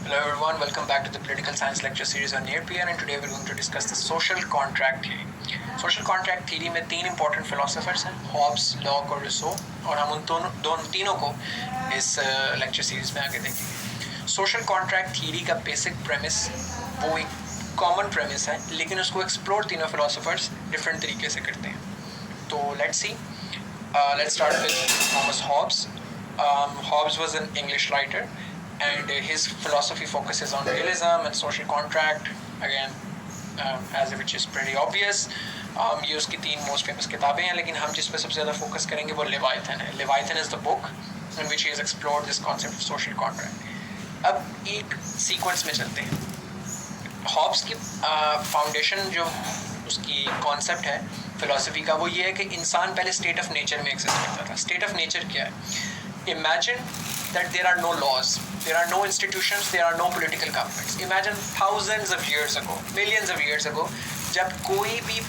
Hello everyone, welcome back to the Political Science lecture series on Napier, and today we're going to discuss the social contract theory. Social contract theory में तीन important philosophers हैं, Hobbes, Locke और Rousseau, और हम उन तीनों को इस lecture series में आगे देखेंगे. Social contract theory का basic premise वो एक common premise है, लेकिन उसको explore तीनों philosophers different तरीके से करते हैं. तो let's see. Let's start with Thomas Hobbes. Hobbes was an English writer, and his philosophy focuses on realism and social contract. Again, as which is pretty obvious. ये उसकी तीन most famous किताबें हैं, लेकिन हम जिस पे सबसे ज़्यादा focus करेंगे वो Leviathan है. Leviathan is the book in which he has explored this concept of social contract. अब एक sequence में चलते हैं. Hobbes की foundation जो उसकी concept है philosophy का, वो ये है कि इंसान पहले state of nature में exist करता था. State of nature क्या है? Imagine that there are no laws, there are no institutions, there are no political governments. Imagine thousands of years ago, millions of years ago, जब कोई भी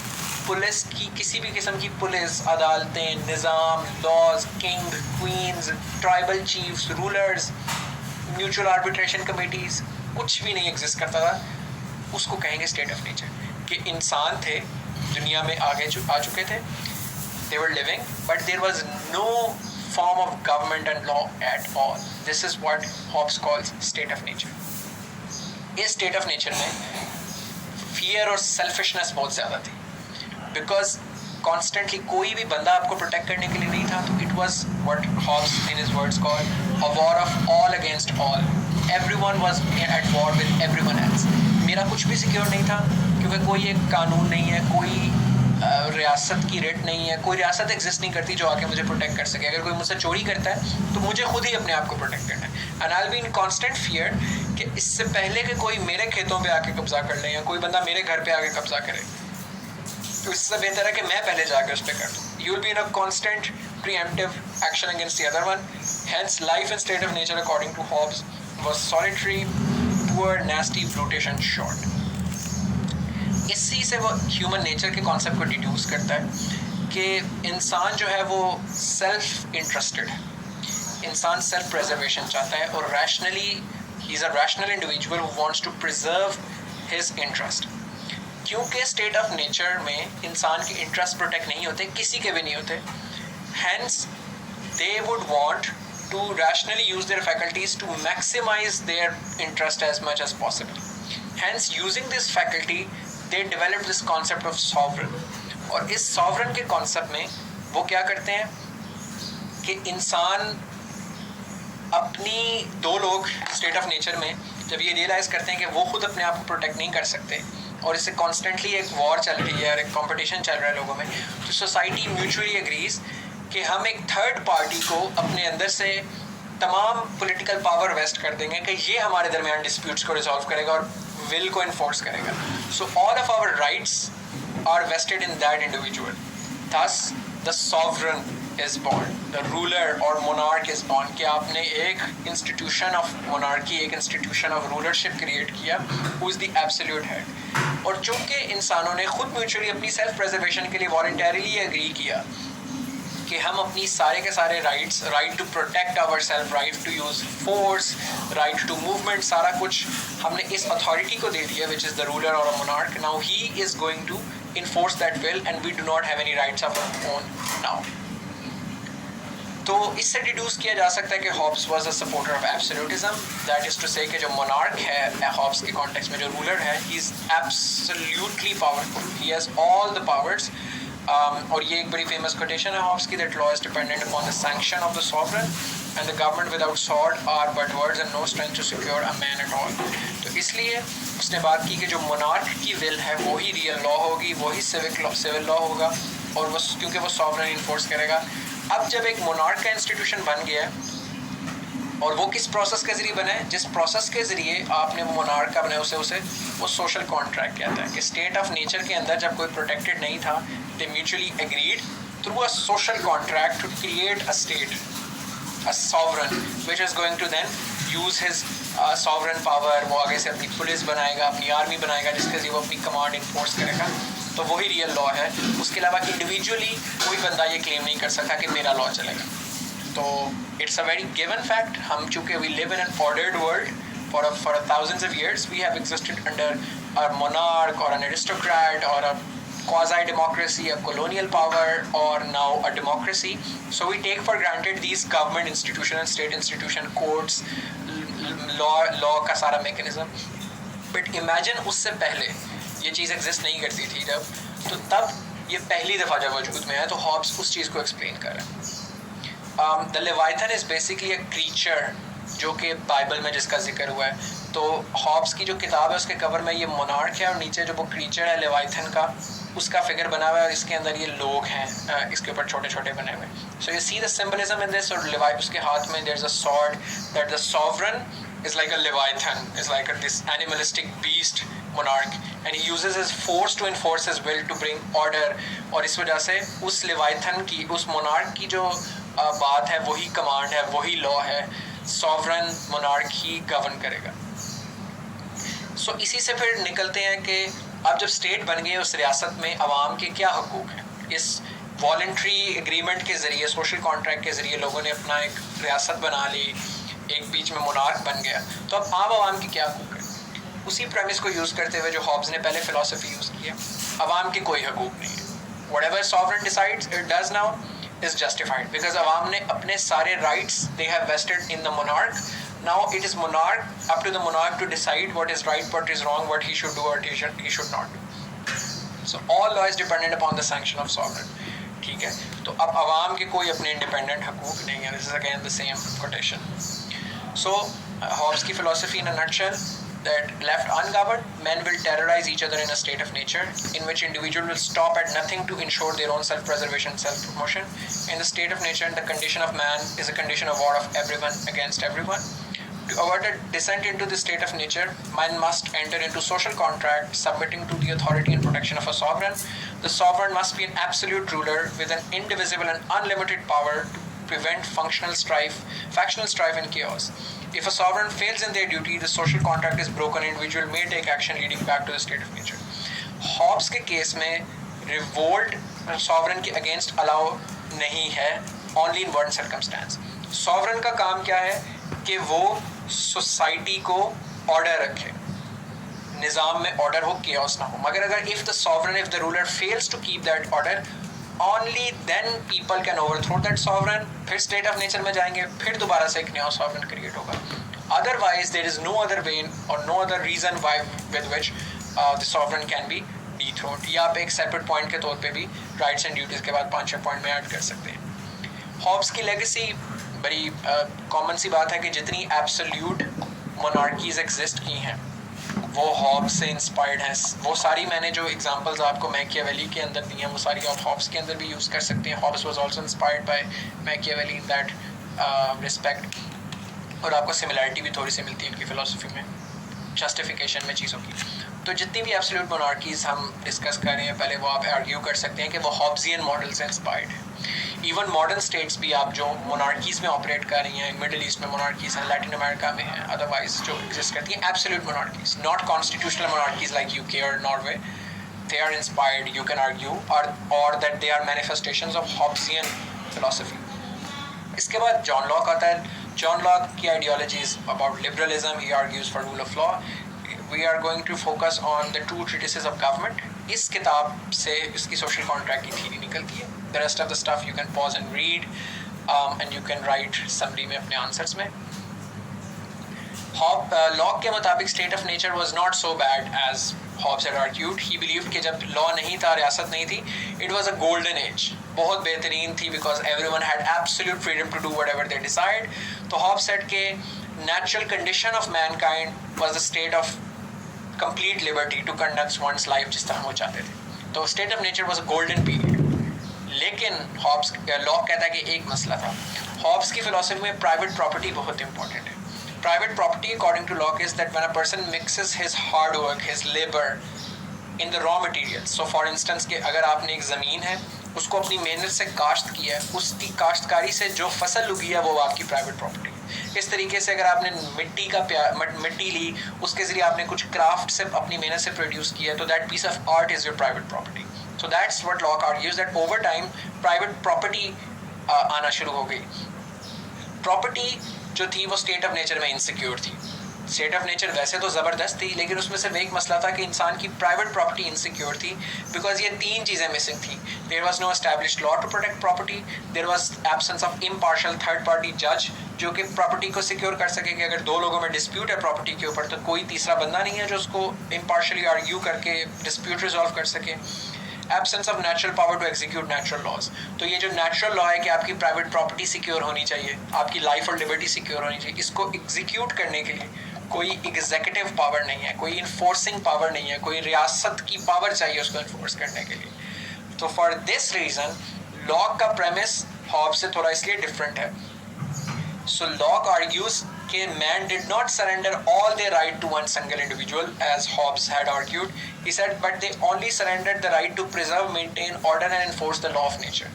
police की किसी भी किस्म की पुलिस, अदालतें, निज़ाम, laws, king, queens, tribal chiefs, rulers, mutual arbitration committees, कुछ भी नहीं exist करता था. उसको कहेंगे state of nature. कि इंसान थे, दुनिया में आगे आ चुके थे, they were living, but there was no form of government and law at all. This is what Hobbes calls state of nature. इस state of nature में fear और selfishness बहुत ज़्यादा थी, because constantly कोई भी बंदा आपको protect करने के लिए नहीं था. तो it was what Hobbes in his words called a war of all against all. Everyone was at war with everyone else. मेरा कुछ भी secure नहीं था, क्योंकि कोई एक कानून नहीं है, कोई रियासत की रेट नहीं है, कोई रियासत एग्जिस्ट नहीं करती जो आके मुझे प्रोटेक्ट कर सके. अगर कोई मुझसे चोरी करता है तो मुझे खुद ही अपने आप को प्रोटेक्ट करना है. And I will be in constant fear कि इससे पहले कि कोई मेरे खेतों पे आके कब्जा कर ले या कोई बंदा मेरे घर पे आके कब्जा करे, तो इससे बेहतर है कि मैं पहले जाके उस पर कर दूँ. You will be in a constant preemptive action against the other one. Hence life in state of nature according to Hobbes was solitary, poor, nasty, brutish and short. इसी से वो ह्यूमन नेचर के कॉन्सेप्ट को deduce करता है कि इंसान जो है वो सेल्फ इंटरेस्टेड है, इंसान सेल्फ प्रिजर्वेशन चाहता है, और rationally he is a rational individual who wants to preserve his interest. क्योंकि स्टेट ऑफ नेचर में इंसान के इंटरेस्ट प्रोटेक्ट नहीं होते, किसी के भी नहीं होते. Hence they would want to rationally use their faculties to maximise their interest as much as possible. Hence using this faculty they developed this concept of sovereign. और इस sovereign के concept में वो क्या करते हैं कि इंसान अपनी दो लोग state of nature में जब ये realize करते हैं कि वो खुद अपने आप को protect नहीं कर सकते और इससे constantly एक war चल रही है और एक competition चल रहा है लोगों में, तो society mutually agrees कि हम एक third party को अपने अंदर से तमाम political power vest कर देंगे कि ये हमारे दरमियान disputes को resolve करेगा और will को enforce करेगा. So all of our rights are vested in that individual. Thus the sovereign is born, the ruler or monarch is born. कि आपने एक institution of monarchy, एक institution of rulership create किया, who is the absolute head. और चूंकि इंसानों ने खुद mutually अपनी self preservation के लिए voluntarily agree किया कि हम अपनी सारे के सारे rights, right to protect our self, right to use force, right to movement, सारा कुछ हमने इस अथॉरिटी को दे दिया विच इज़ द रूलर और a monarch. Now he is going to enforce that will and we do not have any rights of our own now. तो इससे deduce किया जा सकता है कि Hobbes was a supporter of absolutism. That is to say कि जो monarch है हॉब्स के कॉन्टेक्स्ट में, जो रूलर है, he is absolutely powerful, he has all the powers. और ये एक बड़ी फेमस कोटेशन है हॉब्स की, that law is dependent upon the sanction of the sovereign and the government without sword are but words and no strength to secure a man at all. तो इसलिए उसने बात की कि जो मोनार्क की विल है वही रियल लॉ होगी, वही सिविल लॉ होगा, और वो क्योंकि वो सॉवरेन इन्फोर्स करेगा. अब जब एक मोनार्क का इंस्टीट्यूशन बन गया है, और वो किस प्रोसेस के ज़रिए बना है, जिस प्रोसेस के ज़रिए आपने मोनार्क का बनाया उसे वो सोशल कॉन्ट्रैक्ट कहता है. कि स्टेट ऑफ नेचर के अंदर जब कोई प्रोटेक्टेड नहीं था, they mutually agreed through a social contract to create a state, a sovereign which is going to then use his sovereign power. वो आगे से अपनी पुलिस बनाएगा, अपनी आर्मी बनाएगा, जिसके ज़रिए वो अपनी कमांड इन्फोर्स करेगा. तो वही रियल लॉ है. उसके अलावा इंडिविजुअली कोई बंदा ये क्लेम नहीं कर सकता कि मेरा लॉ चलेगा. तो it's a very given fact. हम चूँकि we live in an ordered world, for thousands of years we have existed under a monarch or an aristocrat or a quasi-democracy, a colonial power, or now a democracy. So we take for granted these government institution and state institution, courts, law का सारा mechanism. But imagine उससे पहले ये चीज़ exist नहीं करती थी जब, तो तब ये पहली दफ़ा जब वजूद में है तो हॉब्स उस चीज़ को explain कर रहा है. The Leviathan is basically a creature जो कि बाइबल में जिसका जिक्र हुआ है. तो हॉब्स की जो किताब है उसके कवर में ये मोनार्क है और नीचे जो वो क्रीचर है लेवाइथन का उसका फिगर बना हुआ है और इसके अंदर ये लोग हैं इसके ऊपर छोटे छोटे बने हुए. So you see the symbolism in this. और लेवाइथ उसके हाथ में there is a sword that the sovereign is like a leviathan, is like this animalistic beast monarch, and he uses his force to enforce his will to bring order. और इस वजह से उस Leviathan की उस मोनार्क की जो बात है वही कमांड है, वही लॉ है. सॉवरन मोनार्क ही गवर्न करेगा. सो इसी से फिर निकलते हैं कि अब जब स्टेट बन गई उस रियासत में अवाम के क्या हकूक़ हैं. इस वॉलंटरी एग्रीमेंट के ज़रिए, सोशल कॉन्ट्रैक्ट के ज़रिए लोगों ने अपना एक रियासत बना ली, एक बीच में मोनार्क बन गया. तो अब आम आवाम के क्या हकूक़ हैं. उसी प्रेमिस को यूज़ करते हुए जो हॉब्स ने पहले फ़िलासफ़ी यूज़ किया, अवाम के कोई हकूक़ नहीं है. Whatever sovereign decides it does now is justified because अवाम ने अपने सारे rights they have vested in the monarch. Now it is monarch up to the monarch to decide what is right, what is wrong, what he should do or he should not do. So all law is dependent upon the sanction of sovereign. ठीक है. तो अब अवाम के कोई अपने independent हकूक़ नहीं है. This is again the same quotation. So Hobbes की philosophy in a nutshell, that left ungoverned, men will terrorize each other in a state of nature in which individuals will stop at nothing to ensure their own self-preservation and self-promotion. In the state of nature, the condition of man is a condition of war of everyone against everyone. To avoid a descent into the state of nature, man must enter into social contract, submitting to the authority and protection of a sovereign. The sovereign must be an absolute ruler with an indivisible and unlimited power to prevent factional strife and chaos. If a sovereign fails in their duty, the social contract is broken. Individual may take action leading back to the state of nature. Hobbes के case में revolt sovereign के against allow नहीं है, only in one circumstance. Sovereign का काम क्या है कि वो society को order रखे, निज़ाम में order हो, chaos ना हो. मगर अगर if the ruler fails to keep that order, only then people can overthrow that sovereign. फिर state of nature में जाएंगे, फिर दोबारा से एक नया sovereign create होगा. Otherwise there is no other way or no other reason why with which the sovereign can be dethroned. या आप एक separate point के तौर पे भी rights and duties के बाद 5-6 point में add कर सकते हैं. Hobbes की legacy बड़ी common सी बात है कि जितनी absolute monarchies exist की हैं वो हॉब्स से इंस्पायर्ड हैं. वो सारी मैंने जो एग्जांपल्स आपको मैकियावेली के अंदर दी हैं वो सारी आप हॉब्स के अंदर भी यूज़ कर सकते हैं. Hobbes was also inspired by Machiavelli in that respect. और आपको सिमिलैरिटी भी थोड़ी सी मिलती है इनकी फ़िलासफ़ी में, जस्टिफिकेशन में चीज़ों की. तो जितनी भी एब्सोल्यूट मोनार्कीज़ हम डिस्कस कर रहे हैं पहले वो आप आर्ग्यू कर सकते हैं कि वो हॉब्सियन मॉडल से इंस्पायर्ड है. इवन मॉडर्न स्टेट्स भी आप जो मोनार्कीज़ में ऑपरेट कर रही हैं, मिडिल ईस्ट में मोनार्कीज़ हैं, लैटिन अमेरिका में हैं, अदरवाइज जो एग्जिस्ट करती हैं absolute monarchies, not constitutional monarchies like UK और Norway. They are inspired, you can argue, और that they are manifestations of Hobbesian philosophy. इसके बाद जॉन लॉक आता है. जॉन लॉक की ideologies about liberalism, he argues for rule of law. We are going to focus on the two treatises of government. इस किताब से इसकी social contract की थ्योरी निकलती है. The rest of the stuff you can pause and read, and you can write summary में अपने answers में. Locke के मुताबिक state of nature was not so bad as Hobbes had argued. He believed कि जब law नहीं था, रियासत नहीं थी, it was a golden age. बहुत बेहतरीन थी because everyone had absolute freedom to do whatever they decide. तो Hobbes said कि natural condition of mankind was a state of complete liberty to conduct one's life जिस तरह वो चाहते थे. तो state of nature was a golden period. लेकिन Hobbs lock कहता है कि एक मसला था. हॉब्स की फिलोसफी में प्राइवेट प्रॉपर्टी बहुत इंपॉर्टेंट है. Private property according to Locke is that when a person mixes his hard work, his labour in the raw materials. So for instance कि अगर आपने एक ज़मीन है उसको अपनी मेहनत से काश्त किया है, उसकी काश्तकारी से जो फसल उगी है वो आपकी प्राइवेट प्रॉपर्टी. इस तरीके से अगर आपने मिट्टी ली, उसके ज़रिए आपने कुछ क्राफ्ट से अपनी मेहनत से प्रोड्यूस किया तो that piece of art is your private property. So that's what Locke argues, that over time private property आना शुरू हो गई. Property जो थी वो state of nature में insecure थी. स्टेट ऑफ नेचर वैसे तो ज़बरदस्त थी, लेकिन उसमें सिर्फ एक मसला था कि इंसान की प्राइवेट प्रॉपर्टी इनसिक्योर थी, बिकॉज ये तीन चीज़ें मिसिंग थी. There was no established law to protect property, there was absence of impartial third party जज जो कि प्रॉपर्टी को सिक्योर कर सके कि अगर दो लोगों में डिस्प्यूट है प्रॉपर्टी के ऊपर तो कोई तीसरा बंदा नहीं है जो उसको इम्पार्शियली आर्ग्यू करके डिस्प्यूट रिजॉल्व कर सके. Absence of natural power to execute natural laws. तो ये जो नेचुरल लॉ है कि आपकी प्राइवेट प्रॉपर्टी सिक्योर होनी चाहिए, आपकी लाइफ और लिबर्टी सिक्योर होनी चाहिए, इसको एग्जीक्यूट करने के लिए कोई एग्जीक्यूटिव पावर नहीं है, कोई इन्फोर्सिंग पावर नहीं है, कोई रियासत की पावर चाहिए उसको इन्फोर्स करने के लिए. तो फॉर दिस रीज़न लॉक का प्रेमिस हॉब्स से थोड़ा इसलिए डिफरेंट है. So Locke argues that man did not surrender all their right to one single individual, as Hobbes had argued. He said, but they only surrendered the right to preserve, maintain order, and enforce the law of nature.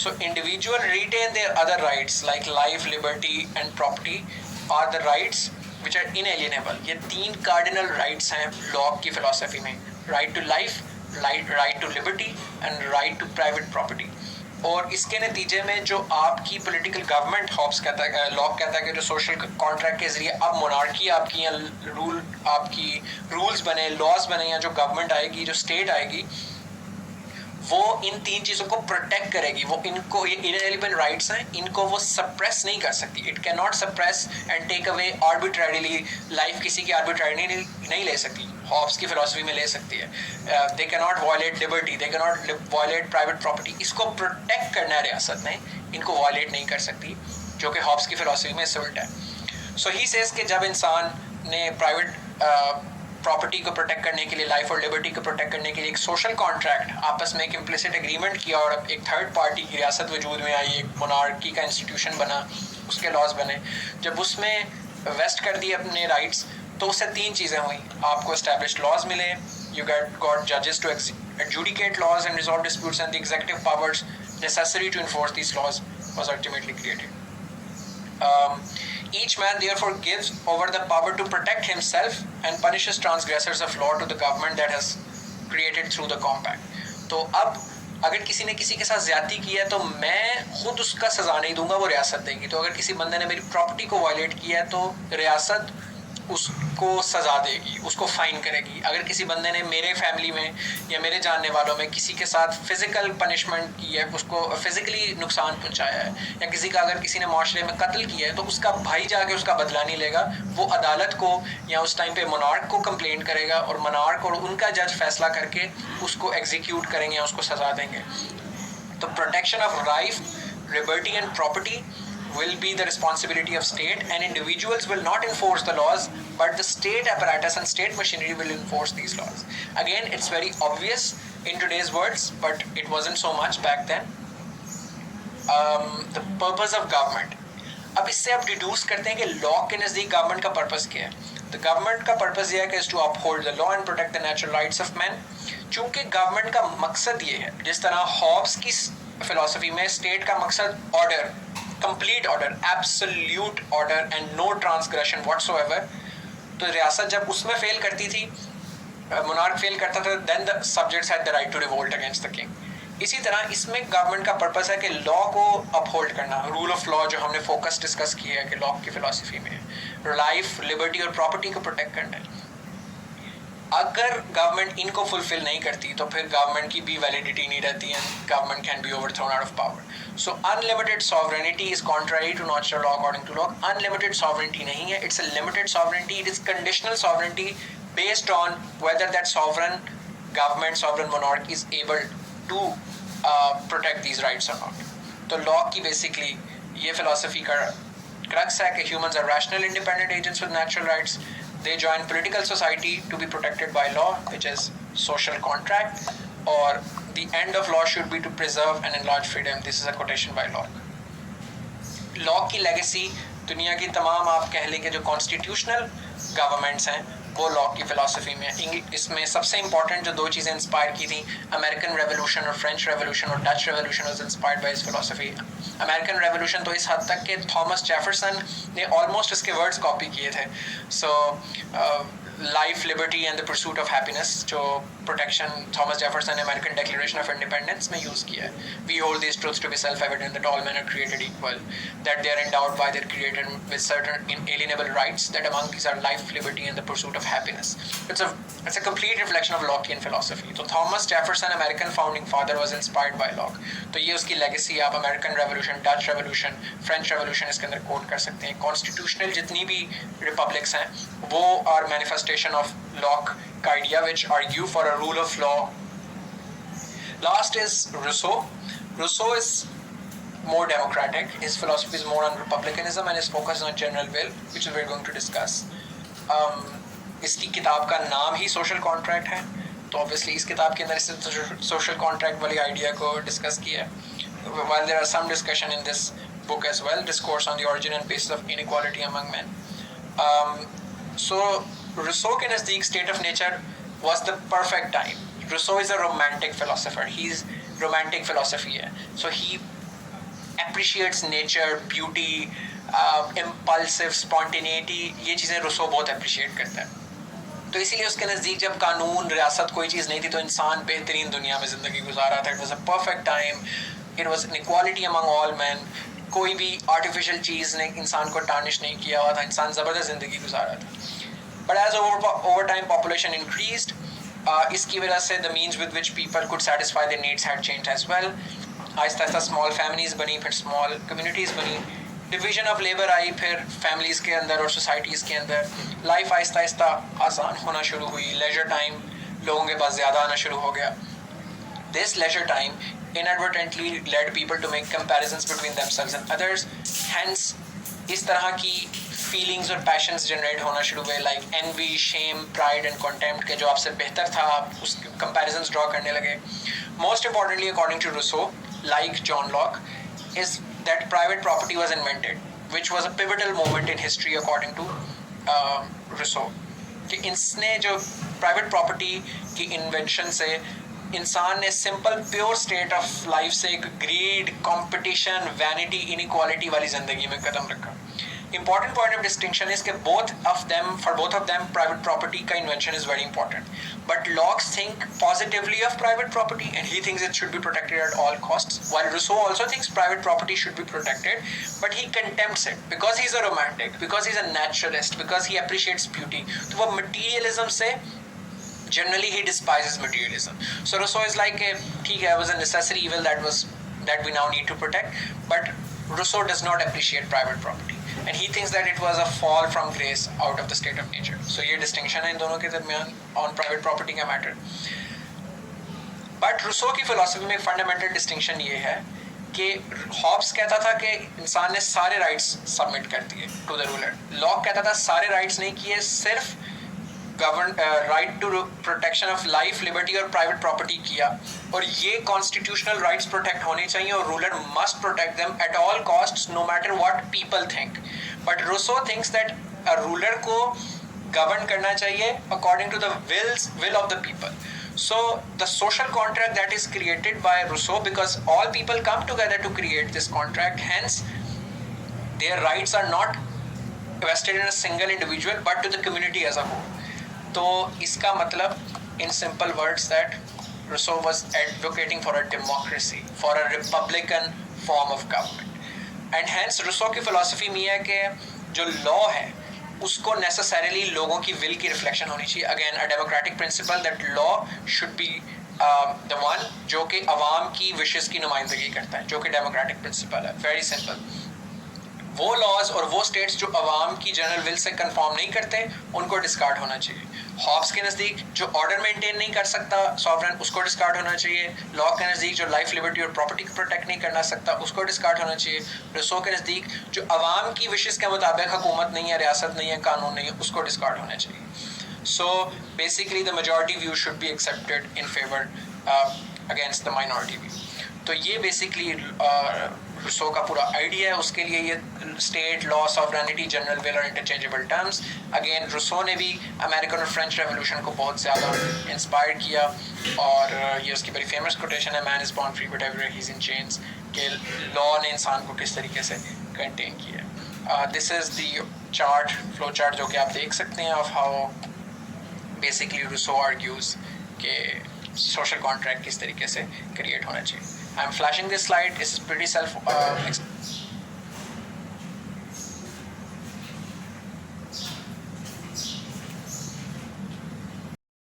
So individual retain their other rights like life, liberty, and property are the rights which are inalienable. ये तीन cardinal rights हैं Locke की philosophy में: right to life, right to liberty, and right to private property. और इसके नतीजे में जो आपकी पॉलिटिकल गवर्नमेंट हॉब्स कहता है, लॉक कहता है कि जो सोशल कॉन्ट्रैक्ट के जरिए अब मोनार्की आपकी या रूल्स बने, लॉज बने, या जो गवर्नमेंट आएगी, जो स्टेट आएगी, वो इन तीन चीज़ों को प्रोटेक्ट करेगी. वो इनको, ये इनएलिजिबल राइट्स हैं, इनको वो सप्रेस नहीं कर सकती. It can not suppress and take away arbitrarily. Life किसी की आर्बिट्रेरी नहीं ले सकती, हॉब्स की फिलॉसफी में ले सकती है. They can not violate liberty, they can not violate private property. इसको प्रोटेक्ट करना है रियासत ने, इनको वायलेट नहीं कर सकती, जो कि हॉब्स की फिलॉसफी में इससे उल्टा है. सो ही सेज कि जब इंसान ने प्राइवेट प्रॉपर्टी को प्रोटेक्ट करने के लिए, लाइफ और लिबर्टी को प्रोटेक्ट करने के लिए एक सोशल कॉन्ट्रैक्ट, आपस में एक इम्प्लिसिट एग्रीमेंट किया और एक थर्ड पार्टी की रियासत वजूद में आई, एक मोनार्की का इंस्टीट्यूशन बना, उसके लॉज बने, जब उसमें वेस्ट कर दिए अपने राइट्स, तो उससे तीन चीज़ें हुई. आपको एस्टैब्लिश्ड लॉज मिले, यू गॉट जजेस to adjudicate laws and resolve disputes, and the executive powers necessary to enforce these laws was ultimately created. Each man therefore gives over the power to protect himself and punishes transgressors of law to the government that has created through the compact. तो अब अगर किसी ने किसी के साथ ज्यादती की है तो मैं खुद उसका सजा नहीं दूंगा, वो रियासत देगी. तो अगर किसी बंदे ने मेरी प्रॉपर्टी को वायलेट किया है तो रियासत उसको सजा देगी, उसको फाइन करेगी. अगर किसी बंदे ने मेरे फैमिली में या मेरे जानने वालों में किसी के साथ फिजिकल पनिशमेंट की है, उसको फिजिकली नुकसान पहुंचाया है, या किसी का अगर किसी ने माशरे में कत्ल किया है, तो उसका भाई जाके उसका बदला नहीं लेगा, वो अदालत को या उस टाइम पे मोनार्क को कंप्लेंट करेगा और मोनार्क और उनका जज फैसला करके उसको एग्जीक्यूट करेंगे या उसको सजा देंगे. तो protection of life, liberty and property will be the responsibility of state, and individuals will not enforce the laws, but the state apparatus and state machinery will enforce these laws. Again, it's very obvious in today's words, but it wasn't so much back then. The purpose of government. अब इससे आप deduce करते हैं कि law के नज़दीक government का purpose क्या है. तो गवर्नमेंट का पर्पस ये है कि to uphold the law and protect the natural rights of man. चूंकि गवर्नमेंट का मकसद ये है, जिस तरह हॉब्स की फिलॉसफी में स्टेट का मकसद order, complete order, absolute order and no transgression whatsoever. तो रियासत जब उसमें फेल करती थी, मोनार्क फेल करता था, then the subjects had the right to revolt against the king. इसी तरह इसमें गवर्नमेंट का पर्पस है कि लॉ को अपहोल्ड करना, रूल ऑफ लॉ जो हमने फोकस डिस्कस किया है कि लॉ की फिलॉसफी में लाइफ, लिबर्टी और प्रॉपर्टी को प्रोटेक्ट करना है. अगर गवर्नमेंट इनको फुलफिल नहीं करती तो फिर गवर्नमेंट की भी वैलिडिटी नहीं रहती है, government can be overthrown out of power. So unlimited sovereignty is contrary to natural law according to Locke. Unlimited sovereignty नहीं है, it's a limited sovereignty. It is conditional sovereignty based on whether that sovereign government, sovereign monarch is able to protect these rights और not. तो Locke की basically ये philosophy का crux है कि humans are rational independent agents with natural rights. They join political society to be protected by law, which is social contract, or the end of law should be to preserve and enlarge freedom. This is a quotation by Locke. Locke की legacy दुनिया की तमाम आप कह लें कि जो constitutional governments हैं वो लॉक की फ़िलासफ़ी में, इसमें सबसे इंपॉर्टेंट जो दो चीज़ें इंस्पायर की थी, अमेरिकन रेवोल्यूशन और फ्रेंच रेवोल्यूशन और Dutch revolution was inspired by his philosophy. American revolution तो इस हद तक कि थॉमस जेफरसन ने ऑलमोस्ट इसके वर्ड्स कॉपी किए थे. सो life, liberty and the pursuit of happiness, जो protection थॉमस जेफरसन ने अमेरिकन डिक्लेरेशन ऑफ इंडिपेंडेंस में यूज किया है. We hold these truths to be self-evident that all men are created equal, that they are endowed by their creator with certain inalienable rights, that among these are life, liberty and the pursuit of happiness. It's a complete reflection of Lockean philosophy. तो Thomas Jefferson American founding father was inspired by Locke. तो ये उसकी legacy आप American revolution, Dutch revolution, French revolution इसके अंदर coat कर सकते हैं. कॉन्स्टिट्यूशनल जितनी भी रिपब्लिक्स हैं वो आर मैनिफेस्टेशन ऑफ लॉक का idea which argue for a rule of law. Last is Rousseau. Rousseau is more democratic. His philosophy is more on republicanism and is focused on general will, which we're going to discuss. इसकी किताब का नाम ही social contract है, तो obviously इस किताब के अंदर इसने social contract वाली idea को discuss किया है. While there are some discussion in this book as well, Discourse on the origin and basis of inequality among men. So Rousseau के नज़दीक state of nature was the perfect time. Rousseau is a romantic philosopher. He's romantic philosophy है. So he appreciates nature, beauty, impulsive spontaneity. ये चीज़ें Rousseau बहुत appreciate करता है. तो इसीलिए उसके नज़दीक जब कानून, रियासत कोई चीज़ नहीं थी तो इंसान बेहतरीन दुनिया में ज़िंदगी गुजारा था. It was a perfect time. It was inequality among all men. कोई भी artificial चीज़ ने इंसान को tarnish नहीं किया हुआ था. इंसान ज़बरदस्त ज़िंदगी गुजारा था. But as over time population increased, इसकी वजह से the means with which people could satisfy their needs had changed as well. Aahista Aahista small families बनी, फिर small communities बनी, division of labor आई, फिर families के अंदर और societies के अंदर life आहिस्ता आहिस्ता आसान होना शुरू हुई, leisure time लोगों के पास ज़्यादा आना शुरू हो गया. This leisure time inadvertently led people to make comparisons between themselves and others. Hence इस तरह की फीलिंग्स और पैशंस जनरेट होना शुरू हुए, like envy, shame, pride and contempt के जो आपसे बेहतर था आप उस कंपैरिजंस ड्रॉ करने लगे. Most importantly according to Rousseau, like John Locke, is that private property was invented, which was a pivotal moment in history according to Rousseau. कि इसने जो प्राइवेट प्रॉपर्टी की इन्वेंशन से इंसान ने simple pure state of life से एक grid, competition, vanity, inequality वाली जिंदगी में कदम रखा. Important point of distinction is that for both of them, private property का invention is very important. But Locke think positively of private property and he thinks it should be protected at all costs. While Rousseau also thinks private property should be protected, but he contempts it because he's a romantic, because he's a naturalist, because he appreciates beauty. तो वो materialism से generally he despises materialism. So Rousseau is like, ठीक है, it was a necessary evil that we now need to protect, but Rousseau does not appreciate private property. And he thinks that it was a fall from grace out of the state of nature. So ये distinction है इन दोनों के दरमियान on private property का matter. But Rousseau की philosophy में एक fundamental distinction ये है कि हॉब्स कहता था कि इंसान ने सारे rights submit कर दिए to the ruler. लॉक कहता था सारे rights नहीं किए, सिर्फ right to protection of life, liberty और private property किया, और ये constitutional rights protect होने चाहिए और ruler must protect them at all costs no matter what people think. But Rousseau thinks that a ruler को govern करना चाहिए according to the will of the people. So the social contract that is created by Rousseau, because all people come together to create this contract, hence their rights are not vested in a single individual but to the community as a whole. तो इसका मतलब in simple words that Rousseau was advocating for a democracy, for a republican form of government. And hence Rousseau की philosophy में है कि जो law है उसको necessarily लोगों की will की reflection होनी चाहिए. Again, a democratic principle that law should be the one जो कि अवाम की wishes की नुमाइंदगी करता है, जो कि democratic principle है. Very simple. वो लॉज और वो स्टेट्स जो अवाम की जनरल विल से कंफॉर्म नहीं करते उनको डिस्कार्ड होना चाहिए. हॉब्स के नज़दीक जो ऑर्डर मेंटेन नहीं कर सकता सॉवरेन उसको डिस्कार्ड होना चाहिए. लॉ के नज़दीक जो लाइफ, लिबर्टी और प्रॉपर्टी को प्रोटेक्ट नहीं करना सकता उसको डिस्कार्ड होना चाहिए. रूसो के नज़दीक जो अवाम की विशेस के मुताबिक हुकूमत नहीं है, रियासत नहीं है, कानून नहीं है, उसको डिस्कार्ड होना चाहिए. So basically the majority view should be accepted in favour against the minority view. तो ये बेसिकली रूसो का पूरा आइडिया है. उसके लिए ये state, law, sovereignty, general will और इंटरचेंजेबल टर्म्स. अगेन रूसो ने भी अमेरिकन और फ्रेंच रेवोल्यूशन को बहुत ज़्यादा इंस्पायर किया और ये उसकी बड़ी फेमस कोटेशन है, man is born free but everywhere he is in chains, कि लॉ ने इंसान को किस तरीके से कंटेन किया. This is the chart, flow chart जो कि आप देख सकते हैं of how basically Rousseau argues कि सोशल कॉन्ट्रैक्ट किस तरीके से क्रिएट होना चाहिए. I am flashing this slide. It's pretty self